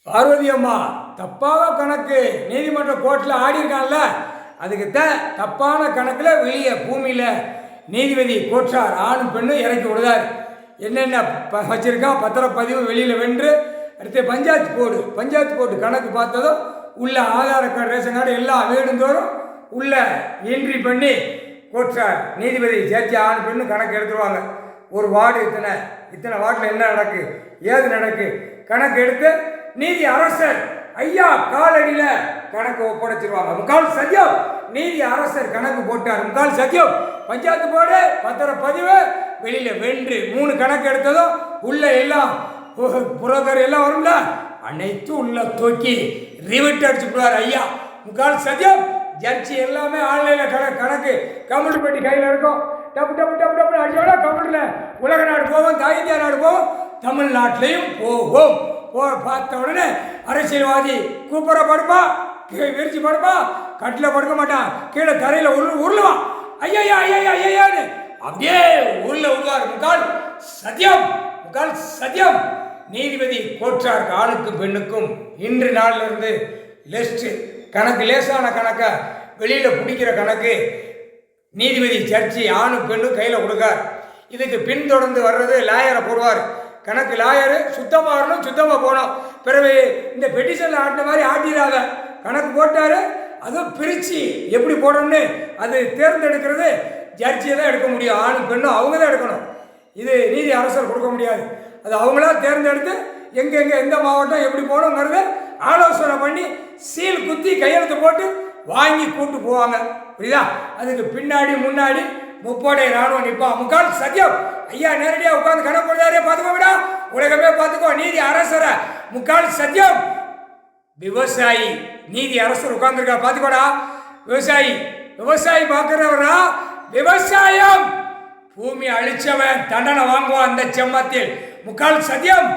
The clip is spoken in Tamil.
பார்வதி அம்மா தப்பாக கணக்கு நீதிமன்ற கோர்ட்டில் ஆடிருக்கான்ல, அதுக்கு தப்பான கணக்கில் வெளியே பூமியில் நீதிபதி கோற்றார் ஆணும் பெண்ணும் இறக்கி விடுதார். என்னென்ன வச்சுருக்கான் பத்திரப்பதிவு வெளியில் வென்று அடுத்து பஞ்சாயத்து போர்டு கணக்கு பார்த்ததும் உள்ள ஆதார கார்டு ரேஷன் கார்டு எல்லாம் வேணுந்தோறும் உள்ள என்ட்ரி பண்ணி கோற்றார் நீதிபதி ஜட்ஜி ஆண் பெண்ணும் கணக்கு எடுத்துருவாங்க. ஒரு வார்டு இத்தனை வார்டில் என்ன நடக்கு ஏது நடக்கு கணக்கு எடுத்து நீதி அரசர் ஐயா காலடியில் கணக்கு ஒப்படைச்சிருவாங்க. முக்கால் சத்தியம் நீதி அரசர் கணக்கு போட்டார். முக்கால் சத்தியம் பஞ்சாயத்து போர்டு பத்திரப்பதிவு வெளியில் வென்று 3 கணக்கு எடுத்ததும் உள்ள எல்லாம் புரோக்கர் எல்லாம் வரும்ல, அனைத்தும் உள்ள தூக்கி ரிவிட் அடிச்சுடுவார். ஐயா முக்கால் சத்தியம் ஜட்ஜி எல்லாமே ஆன்லைனில் கணக்கு கம்ப்யூட்டர் பெட்டி கையில் இருக்கும். டப்பு டப்பு டப்பு டப்பு அடிச்சோட கம்ப்யூட்டரில் உலக நாடு போவோம், தாய் இந்தியா நாடு போவோம், தமிழ்நாட்டிலையும் போகும். பார்த்த உடனே அரசியல்வாதி கூப்பிட படுப்பா, விரிச்சு படுப்பா, கட்டில் படுக்க மாட்டான், கீழே தரையில் உருளுவான். ஐயா ஐயா ஐயான்னு அப்படியே உருள விடுவார். முக்கால் சத்தியம் நீதிபதி கோற்றார் ஆணுக்கும் பெண்ணுக்கும் இன்று நாளிலிருந்து லிஸ்ட் கணக்கு லேசான கணக்கை வெளியில் பிடிக்கிற கணக்கு நீதிபதி ஜட்ஜி ஆணும் பெண்ணும் கையில் கொடுக்கார். இதுக்கு பின்தொடர்ந்து வர்றது லாயரை போடுவார். கணக்கு லாயரு சுத்தமாக வரணும், சுத்தமாக போகணும். பிறகு இந்த பெட்டிஷனில் ஆட்டின மாதிரி ஆட்டிடாத கணக்கு போட்டார். அதுவும் பிரித்து எப்படி போடணும்னு அது தேர்ந்தெடுக்கிறது ஜட்ஜியை தான் எடுக்க முடியும். ஆணும் பெண்ணும் அவங்க தான் எடுக்கணும். இது நீதி அரசர் கொடுக்க முடியாது. அது அவங்களா தேர்ந்தெடுத்து எங்கெங்கே எந்த மாவட்டம் எப்படி போகணுங்கிறத ஆலோசனை பண்ணி சீல் குத்தி கையெழுத்து போட்டு வாங்கி கூட்டு போவாங்க. புரியுதா? அதுக்கு பின்னாடி முன்னாடி முப்படை ராணுவம் நிற்பான். முக்கால் சத்தியம் ஐயா நேரடியாக உட்காந்து கணக்கு போடுறாரே, பார்த்துக்கோ விடா, உலகமே பார்த்துக்கோ நீதி அரசரை. முக்கால் சத்தியம் விவசாயி நீதி அரசர் உட்கார்ந்துருக்கா, பார்த்துக்கோடா. விவசாயி பார்க்கிறவரா, விவசாயம் பூமி அழிச்சவன் தண்டனை வாங்குவான் அந்த செம்மத்தில். முக்கால் சத்தியம்.